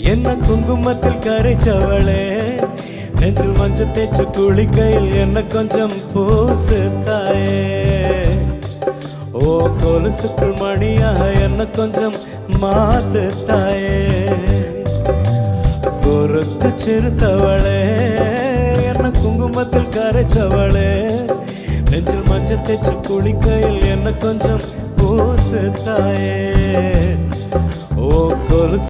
என்ன குங்குமத்தில் கரைச்சவளே, நெஞ்சில் மஞ்சள் தேய்ச்சு குளிக்கையில் என்ன கொஞ்சம் பூசு தாயே. ஓ கொலுசுக்குள் மணியாக என்ன கொஞ்சம் மாத்து தாயே. குறுக்கு சிறுத்தவளே, என்ன குங்குமத்தில் கரைச்சவளே, நெஞ்சில் மஞ்சள் தேய்ச்சு குளிக்கையில் என்ன கொஞ்சம் பூசு தாயே.